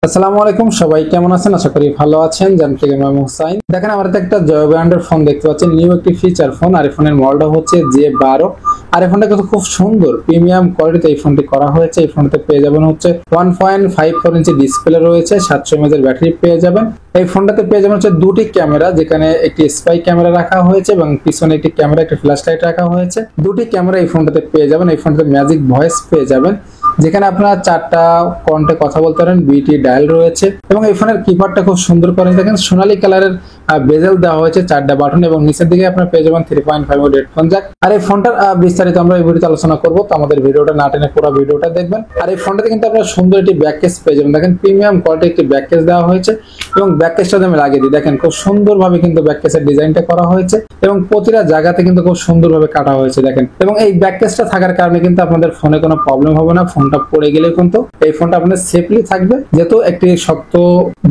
আসসালামু আলাইকুম, সবাই কেমন আছেন? আশা করি ভালো আছেন। জানতে গেলাম আমি হুসাইন। দেখেন আমার একটা জয় ব্র্যান্ডের ফোন দেখতে পাচ্ছেন, নিউ একটি ফিচার ফোন। আর এই ফোনের মডেলটা হচ্ছে J12। আর এই ফোনটা কিন্তু খুব সুন্দর প্রিমিয়াম কোয়ালিটিতে এই ফোনটি করা হয়েছে। এই ফোনটাতে পেয়ে যাবেন হচ্ছে 1.54 ইঞ্চি ডিসপ্লে রয়েছে, 700 mAh ব্যাটারি পেয়ে যাবেন। এই ফোনটাতে পেয়ে যাবেন হচ্ছে দুটি ক্যামেরা, যেখানে একটি স্পাই ক্যামেরা রাখা হয়েছে এবং পিছনে একটি ক্যামেরা, একটি ফ্ল্যাশ লাইট রাখা হয়েছে। দুটি ক্যামেরা এই ফোনটাতে পেয়ে যাবেন। এই ফোনটাতে ম্যাজিক ভয়েস পেয়ে যাবেন, যেখানে আপনারা 4টা কন্টে কথা বলতে পারেন। বিটি ডায়াল রয়েছে এবং এই ফোনের কিপ্যাডটা খুব সুন্দর করে দেখেন সোনালী কালারের বেজেল দেওয়া হয়েছে, 4টা বাটন এবং নিচের দিকে আপনারা পেয়ে যাবেন 3.5 হেডফোন জ্যাক। আর এই ফোনটার বিস্তারিত আমরা এই ভিডিওতে আলোচনা করব, তো আমাদের ভিডিওটা না টেনে পুরো ভিডিওটা দেখবেন। আর এই ফোনটাতে কিন্তু আপনারা সুন্দর একটি ব্যাক কেস পেয়ে যাবেন। দেখেন প্রিমিয়াম কোয়ালিটি একটি ব্যাক কেস দেওয়া হয়েছে এবং ব্যাক কেসটা আমি লাগিয়ে দিই। দেখেন খুব সুন্দরভাবে কিন্তু ব্যাক কেসের ডিজাইনটা করা হয়েছে এবং প্রতিটা জায়গাতে কিন্তু খুব সুন্দরভাবে কাটা হয়েছে দেখেন। এবং এই ব্যাক কেসটা থাকার কারণে কিন্তু আপনাদের ফোনে কোনো প্রবলেম হবে না। ফোনটা পড়ে গেলে কিন্তু এই ফোনটা আপনার সেফলি থাকবে, যেহেতু একটি শক্ত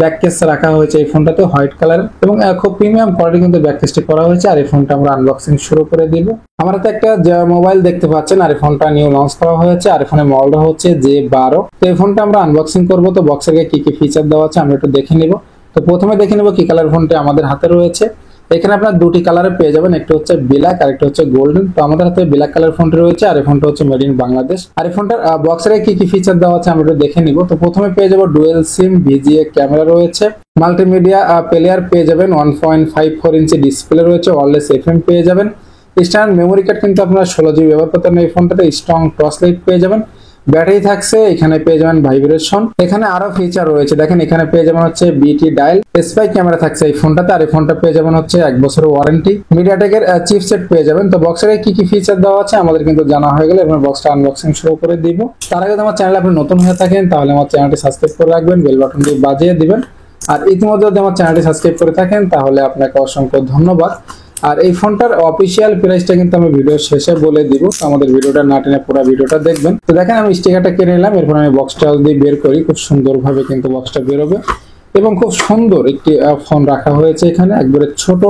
ব্যাক কেস রাখা হয়েছে এই ফোনটাতে হোয়াইট কালারের এবং খুব প্রিমিয়াম কোয়ালিটি কিন্তু ব্যাক কেসটি করা হয়েছে। আর এই ফোনটা আমরা আনবক্সিং শুরু করে দিব। আমার হাতে একটা মোবাইল দেখতে পাচ্ছেন, আর এই ফোনটা নিউ লঞ্চ করা হয়েছে। আর এই ফোনের মডেলটা হচ্ছে J12। তো এই ফোনটা আমরা আনবক্সিং করব। তো বক্সের কি কি ফিচার দেওয়া আছে আমরা একটু দেখে নিব। তো প্রথমে দেখে নেব কি কালার ফোনটা আমাদের হাতে রয়েছে। এখানে আপনারা দুটি কালারে পেয়ে যাবেন, একটা হচ্ছে ব্ল্যাক আর একটা হচ্ছে গোল্ডেন। তো আমাদের হাতে ব্ল্যাক কালার ফোনটি রয়েছে আর এই ফোনটা হচ্ছে মেড ইন বাংলাদেশ। আর এই ফোনটার বক্সের কি কি ফিচার দেওয়া আছে আমরা একটু দেখে নিব। তো প্রথমে পেয়ে যাবো ডুয়েল সিম VGA ক্যামেরা রয়েছে, মাল্টিমিডিয়া প্লেয়ার পেয়ে যাবেন, 1.54 ইঞ্চি ডিসপ্লে রয়েছে, ওয়্যারলেস FM পেয়ে যাবেন। স্ট্যান্ডার্ড মেমোরি কার্ড কিন্তু আপনারা 16GB ব্যবহার করতে পারেন। এই ফোনটাতে স্ট্রং টর্চ লাইট পেয়ে যাবেন, ব্যাটারি থাকছে, এখানে পেয়ে যাবেন ভাইব্রেশন। এখানে আরো ফিচার রয়েছে, দেখেন এখানে পেয়ে যাবেন হচ্ছে বিটি ডায়াল, স্পাই ক্যামেরা থাকছে এই ফোনটাতে। আর এই ফোনটা পেয়ে যাবেন হচ্ছে 1 বছরের ওয়ারেন্টি, মিডিয়াটেকের চিপসেট পেয়ে যাবেন। তো বক্সের কি কি ফিচার দেওয়া আছে আমাদের কিন্তু জানা হয়ে গেলে এবার বক্সটা আনবক্সিং শুরু করে দিব। তার আগে আমার চ্যানেলে আপনি নতুন হয়ে থাকেন তাহলে আমার চ্যানেলটি সাবস্ক্রাইব করে রাখবেন, বেল বাটনটি বাজিয়ে দিবেন। আর ইতিমধ্যে যদি আমার চ্যানেলটি সাবস্ক্রাইব করে থাকেন তাহলে আপনাকে অসংখ্য ধন্যবাদ। আর এই ফোনটার অফিসিয়াল প্রাইসটা কিন্তু আমি ভিডিও শেষে বলে দিব, তো আমাদের ভিডিওটা না টেনে পুরো ভিডিওটা দেখবেন। তো দেখেন আমি স্টিকারটা কিনে নিলাম, এরপর আমি বক্সটা যদি বের করি খুব সুন্দরভাবে কিন্তু বক্সটা বেরোবে এবং খুব সুন্দর একটি ফোন রাখা হয়েছে এখানে, একবারে ছোট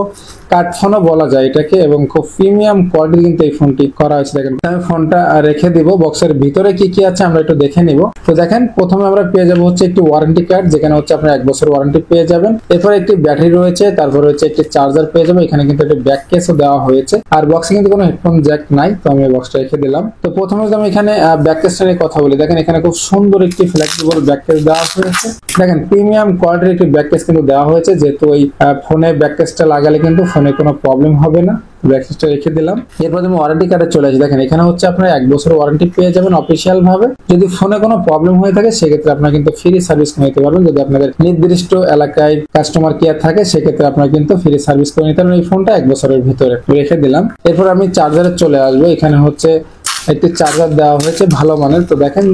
কাট ফোনও বলা যায় এটাকে এবং খুব প্রিমিয়াম কোয়ালিটি কিন্তু এই ফোনটি করা হয়েছে। দেখেন আমি ফোনটা রেখে দিব, বক্সের ভিতরে কি কি আছে আমরা একটু দেখে নিব। তো দেখেন প্রথমে আমরা পেয়ে যাবো হচ্ছে একটি ওয়ারেন্টি কার্ড, যেখানে হচ্ছে আপনার 1 বছর ওয়ারেন্টি পেয়ে যাবেন। এরপরে একটি ব্যাটারি রয়েছে, তারপরে হচ্ছে একটি চার্জার পেয়ে যাবো। এখানে কিন্তু একটা ব্যাক কেসও দেওয়া হয়েছে আর বক্সে কিন্তু কোনো হেডফোন জ্যাক নাই, তো আমি বক্সটা রেখে দিলাম। তো প্রথমে যদি আমি এখানে ব্যাক কেসটা নিয়ে কথা বলি, দেখেন এখানে খুব সুন্দর একটি ফ্লেক্সিবল ব্যাক কেস দেওয়া হয়েছে। দেখেন প্রিমিয়াম কোয়ালিটির একটি ব্যাক কেস কিন্তু দেওয়া হয়েছে, যেহেতু এই ফোনে ব্যাক কেসটা লাগালে কিন্তু ফোনে কোনো প্রবলেম হবে না। ব্যাক কেসটা রেখে দিলাম। এরপর আমি ওয়ারেন্টি কার্ডে চলে আসি। দেখেন এখানে হচ্ছে আপনার 1 বছর ওয়ারেন্টি পেয়ে যাবেন অফিসিয়াল ভাবে। যদি ফোনে কোনো প্রবলেম হয়ে থাকে সেক্ষেত্রে আপনারা কিন্তু ফ্রি সার্ভিস নিতে পারবেন। যদি আপনাদের নির্দিষ্ট এলাকায় কাস্টমার কেয়ার থাকে সেক্ষেত্রে আপনারা কিন্তু ফ্রি সার্ভিস করে নিতে পারবেন। এই ফোনটা 1 বছরের ভিতরে রেখে দিলাম। এরপর আমি চার্জারে চলে আসবো। এখানে হচ্ছে একটি চার্জার দেওয়া হয়েছে ভালো মানের। তো দেখেন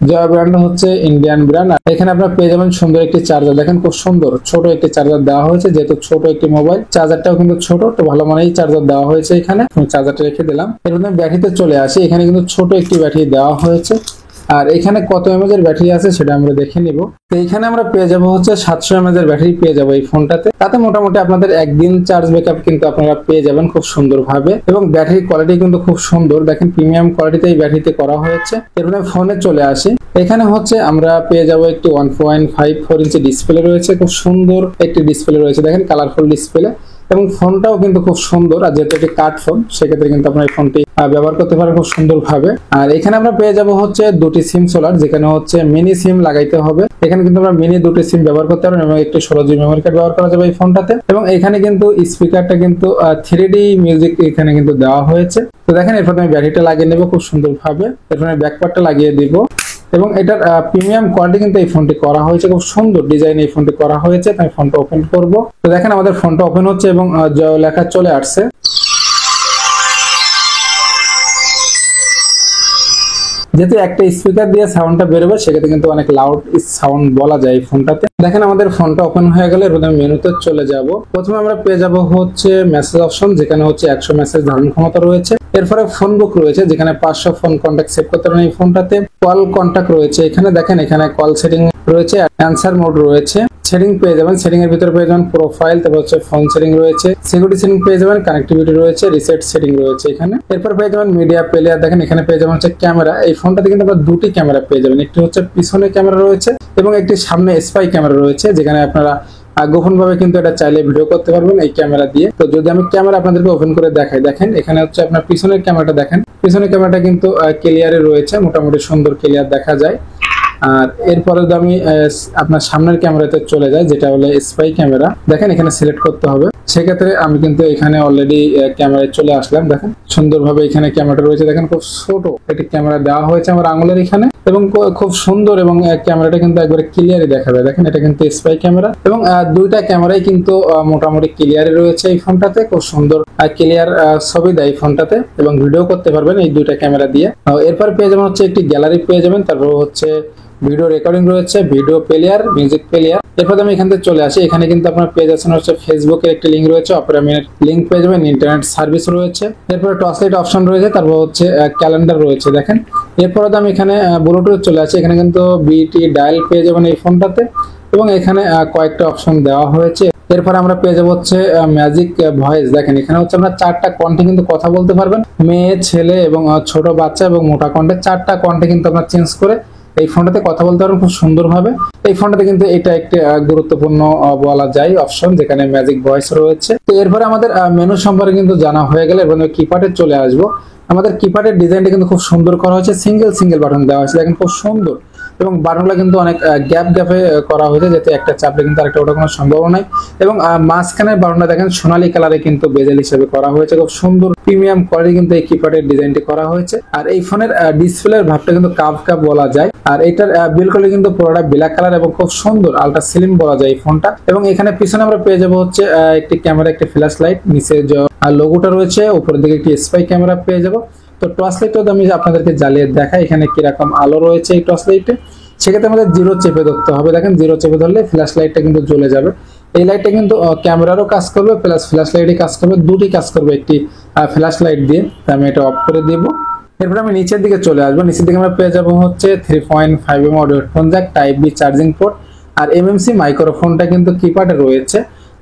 জয় ব্র্যান্ড হচ্ছে ইন্ডিয়ান ব্র্যান্ড। এখানে আপনারা পেয়ে যাবেন সুন্দর একটি চার্জার, দেখেন খুব সুন্দর ছোট একটি চার্জার দেওয়া হয়েছে, যেহেতু ছোট একটি মোবাইল চার্জারটাও কিন্তু ছোট, তো ভালো মানের চার্জার দেওয়া হয়েছে এখানে। চার্জারটা রেখে দিলাম। এরপর আমি ব্যাটারিতে চলে আসি। এখানে কিন্তু ছোট একটি ব্যাটারি দেওয়া হয়েছে আর এখানে কত mAh এর ব্যাটারি আছে সেটা আমরা দেখে নিব। তো এখানে আমরা পেয়ে যাবো হচ্ছে 700 mAh এর ব্যাটারি পেয়ে যাবো এই ফোনটাতে। তাতে মোটামুটি আপনাদের একদিন চার্জ ব্যাকআপ কিন্তু আপনারা পেয়ে যাবেন খুব সুন্দরভাবে এবং ব্যাটারি কোয়ালিটি কিন্তু খুব সুন্দর। দেখেন প্রিমিয়াম কোয়ালিটিতে এই ব্যাটারিতে করা হয়েছে। এরপরে ফোনে চলে আসি। এখানে হচ্ছে আমরা পেয়ে যাবো একটি 1.54 ইঞ্চি ডিসপ্লে রয়েছে, খুব সুন্দর একটি ডিসপ্লে রয়েছে, দেখেন কালারফুল ডিসপ্লে এবং ফোনটাও কিন্তু খুব সুন্দর। আর যেহেতু এটি কাট ফোন সেক্ষেত্রে কিন্তু আপনার এই ফোনটি ব্যবহার করতে পারেন খুব সুন্দর ভাবে। আর এখানে আমরা পেয়ে যাবো হচ্ছে দুটি সিম সোলার, যেখানে হচ্ছে মিনি সিম লাগাইতে হবে। এখানে কিন্তু আমরা মিনি দুটি সিম ব্যবহার করতে পারবেন এবং একটি 16GB মেমোরি কার্ড ব্যবহার করা যাবে এই ফোনটাতে। এবং এখানে কিন্তু স্পিকারটা কিন্তু 3D মিউজিক এখানে কিন্তু দেওয়া হয়েছে। তো দেখেন এরপর আমি ব্যাটারিটা লাগিয়ে নেবো খুব সুন্দর ভাবে। এরপর আমি ব্যাকপার্টটা লাগিয়ে দিব এবং এটার প্রিমিয়াম কোয়ালিটি কিন্তু এই ফোনটি করা হয়েছে, খুব সুন্দর ডিজাইন এই ফোনটি করা হয়েছে। আমি ফোনটা ওপেন করব। তো দেখেন আমাদের ফোনটা ওপেন হচ্ছে এবং জয় লেখা চলে আসছে। যেহেতু একটা স্পিকার দিয়ে সাউন্ডটা বেরোবে সেক্ষেত্রে কিন্তু অনেক লাউড সাউন্ড বলা যায় এই ফোনটাতে। দেখেন আমাদের ফোনটা ওপেন হয়ে গেলে এরপর মেনুতে চলে যাব। প্রথমে আমরা পেয়ে যাব হচ্ছে মেসেজ অপশন, যেখানে হচ্ছে 100 মেসেজ ধারণ ক্ষমতা রয়েছে। এরপরে ফোন বুক রয়েছে, যেখানে 500 ফোন কন্ট্যাক্ট সেভ করতে পারেন এই ফোনটাতে। কল কন্টাক্ট রয়েছে, এখানে দেখেন এখানে কল সেটিং রয়েছে, অ্যান্সার মোড রয়েছে, সেটিং পেয়ে যাবেন, সেটিং এর ভিতরে পেয়ে যাবেন প্রোফাইল, তারপর হচ্ছে ফোন সেটিং রয়েছে, সিকিউরিটি সেটিং পেয়ে যাবেন, কানেক্টিভিটি রয়েছে, রিসেট সেটিং রয়েছে এখানে। এরপর পেয়ে যাবেন মিডিয়া প্লেয়ার, দেখেন এখানে পেয়ে যাবেন হচ্ছে ক্যামেরা। এই ফোনটাতে কিন্তু আপনারা দুটি ক্যামেরা পেয়ে যাবেন, একটি হচ্ছে পিছনে ক্যামেরা রয়েছে এবং একটি সামনে স্পাই ক্যামেরা রয়েছে, যেখানে আপনারা গোপন ভাবে কিন্তু এটা চাইলে ভিডিও করতে পারবেন এই ক্যামেরা দিয়ে। তো যদি আমি ক্যামেরা আপনাদেরকে ওপেন করে দেখাই, দেখেন এখানে হচ্ছে আপনার পিছনের ক্যামেরাটা, দেখেন পিছনের ক্যামেরাটা কিন্তু ক্লিয়ারে রয়েছে, মোটামুটি সুন্দর ক্লিয়ার দেখা যায়। আর এরপরে যদি আমি আপনার সামনের ক্যামেরাতে চলে যাই, যেটা হলো স্পাই ক্যামেরা, দেখেন এখানে সিলেক্ট করতে হবে। সেক্ষেত্রে আমি কিন্তু এখানে অলরেডি ক্যামেরায় চলে আসলাম। দেখেন সুন্দরভাবে এখানে ক্যামেরাটা রয়েছে, দেখেন খুব ছোট একটি ক্যামেরা দেওয়া হয়েছে আমার আঙুলের এখানে, এবং খুব সুন্দর, এবং ক্যামেরাটা কিন্তু একবারে ক্লিয়ারই দেখা যায়। দেখেন এটা কিন্তু স্পাই ক্যামেরা, এবং দুইটা ক্যামেরাই কিন্তু মোটামুটি ক্লিয়ারই রয়েছে এই ফোনটাতে, খুব সুন্দর ক্লিয়ার ছবি দেয় এই ফোনটাতে, এবং ভিডিও করতে পারবেন এই দুইটা ক্যামেরা দিয়ে। এরপর পেয়ে যাবেন হচ্ছে একটি গ্যালারি পেয়ে যাবেন, তারপর হচ্ছে ভিডিও রেকর্ডিং রয়েছে, ভিডিও প্লেয়ার, মিউজিক প্লেয়ার। এরপর আমি এখান থেকে চলে আসি, এখানে কিন্তু আপনার পেয়ে যাচ্ছেন হচ্ছে ফেসবুকের একটি লিঙ্ক রয়েছে, অপেরা মিনিট লিঙ্ক পেয়ে যাবেন, ইন্টারনেট সার্ভিস রয়েছে, এরপর টর্চ লাইট অপশন রয়েছে, তারপর হচ্ছে ক্যালেন্ডার রয়েছে। দেখেন এরপর আমি এখানে ব্লুটুথ চলে আসি, এখানে কিন্তু বিটি ডায়াল পেয়ে যাবেন এই ফোনটাতে, এবং এখানে কয়েকটা অপশন দেওয়া হয়েছে। এরপর আমরা পেয়ে যাবো হচ্ছে ম্যাজিক ভয়েস। দেখেন এখানে হচ্ছে আমরা 4টা কণ্ঠে কিন্তু কথা বলতে পারবেন, মেয়ে, ছেলে এবং ছোট বাচ্চা এবং মোটা কণ্ঠে 4টা কণ্ঠে কিন্তু আপনার চেঞ্জ করে এই ফোনটাতে কথা বলতে পারবেন খুব সুন্দরভাবে। এই ফোনটাতে কিন্তু এটা একটি গুরুত্বপূর্ণ বলা যায় অপশন, যেখানে ম্যাজিক ভয়েস রয়েছে। তো এরপরে আমাদের মেনু সম্পর্কে কিন্তু জানা হয়ে গেলে এবার কিপ্যাডে চলে আসবো। আমাদের কিপ্যাডের ডিজাইনটা কিন্তু খুব সুন্দর করা হয়েছে, সিঙ্গেল বাটন দেওয়া হয়েছে, দেখেন খুব সুন্দর, এবং বাটনগুলো কিন্তু অনেক গ্যাপে করা হয়েছে, যাতে একটা চাপলে কিন্তু আরেকটা ওটা কোনো সম্ভাবনা নাই। এবং মাঝখানের বাটনটা দেখেন সোনালী কালারে কিন্তু বেজেল হিসেবে করা হয়েছে, খুব সুন্দর প্রিমিয়াম কোয়ালিটি কিন্তু এই কিপ্যাডের ডিজাইনটি করা হয়েছে। আর এই ফোনের ডিসপ্লের ভাবটা কিন্তু কাপ বলা যায়, আর এটার বিল কোয়ালিটি কিন্তু পুরোটা ব্ল্যাক কালার এবং খুব সুন্দর আলট্রা স্লিম বলা যায় এই ফোনটা। এবং এখানে পিছনে আমরা পেয়ে যাবো হচ্ছে একটি ক্যামেরা, একটি ফ্ল্যাশ লাইট, নিচে যে লোগোটা রয়েছে, উপরের দিকে একটি স্পাই ক্যামেরা পেয়ে যাবো। তো টর্চ লাইটটা আমি আপনাদেরকে জ্বালিয়ে দেখাই, এখানে কিরকম আলো রয়েছে এই টর্চ লাইটে। সেক্ষেত্রে আমাদের 0 চেপে ধরতে হবে, দেখেন 0 চেপে ধরলে ফ্ল্যাশ লাইটটা কিন্তু জ্বলে যাবে। এই লাইটটা কিন্তু ক্যামেরারও কাজ করবে প্লাস ফ্ল্যাশ লাইটই কাজ করবে, দুটি কাজ করবে একটি ফ্ল্যাশ লাইট দিয়ে। আমি এটা অফ করে দিব। এরপর আমি নিচের দিকে চলে আসবো, নিচের দিকে আমরা পেয়ে যাবো হচ্ছে 3.5mm audio headphone jack, type B charging port, আর এমএমসি মাইক্রোফোনটা কিন্তু কিপ্যাডে রয়েছে।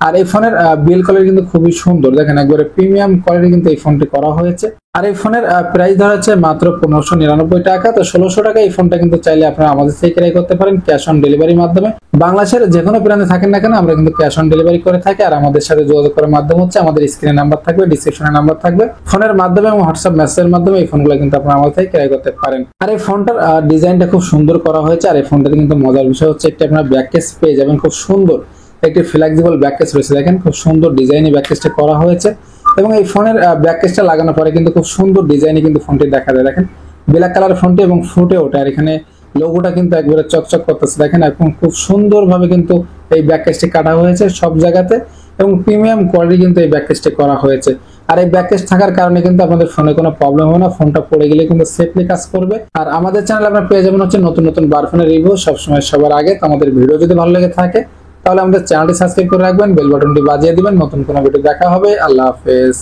আর এই ফোনের বিল কোয়ালিটি কিন্তু খুবই সুন্দর, দেখেন একবারে প্রিমিয়াম কোয়ালিটি কিন্তু এই ফোনটি করা হয়েছে। আর এই ফোনের প্রাইস ধরা হচ্ছে মাত্র 1599 টাকা। তো 1600 টাকা এই ফোনটা কিন্তু চাইলে আপনারা আমাদের থেকে ক্রয় করতে পারেন ক্যাশ অন ডেলিভারির মাধ্যমে। বাংলাদেশের যে কোনো প্রান্তে থাকেন না কেন, আমরা কিন্তু ক্যাশ অন ডেলিভারি করে থাকি। আর আমাদের সাথে যোগাযোগ করার মাধ্যম হচ্ছে আমাদের স্ক্রিনে নাম্বার থাকবে, ডিসক্রিপশনে নাম্বার থাকবে, ফোনের মাধ্যমে এবং হোয়াটসঅ্যাপ মেসেজের মাধ্যমে এই ফোনগুলো কিন্তু আপনারা আমাদের থেকে ক্রয় করতে পারেন। আর এই ফোনটার ডিজাইনটা খুব সুন্দর করা হয়েছে। আর এই ফোনটাতে কিন্তু মজার বিষয় হচ্ছে একটি আপনার ব্যাক কেস পেয়ে যাবেন, খুব সুন্দর একটি ফ্লেক্সিবল ব্যাক কেস রয়েছে, দেখেন খুব সুন্দর ডিজাইনে ব্যাক কেসটা করা হয়েছে। এবং এই ফোনের ব্যাক কেসটা লাগানোর পরে কিন্তু খুব সুন্দর ডিজাইনে কিন্তু ফোনটি দেখা যায়, দেখেন ব্ল্যাক কালার ফোনটি এবং ফুটে ওঠে। আর এখানে লোগোটা কিন্তু একবারে চকচক করতেছে, দেখেন এখন খুব সুন্দরভাবে কিন্তু এই ব্যাক কেসটি কাটা হয়েছে সব জায়গাতে, এবং প্রিমিয়াম কোয়ালিটি কিন্তু এই ব্যাক কেসটি করা হয়েছে। আর এই ব্যাক কেস থাকার কারণে কিন্তু আপনাদের ফোনে কোনো প্রবলেম হবে না, ফোনটা পড়ে গেলে কিন্তু সেফলি কাজ করবে। আর আমাদের চ্যানেলে আপনারা পেয়ে যাবেন হচ্ছে নতুন বার ফোনের রিভিউ সবসময় সবার আগে। তো আমাদের ভিডিও যদি ভালো লেগে থাকে তাহলে আমাদের চ্যানেলটি সাবস্ক্রাইব করে রাখবেন, বেল বাটনটি বাজিয়ে দিবেন, নতুন কোনো ভিডিও দেখা হবে। আল্লাহ হাফেজ।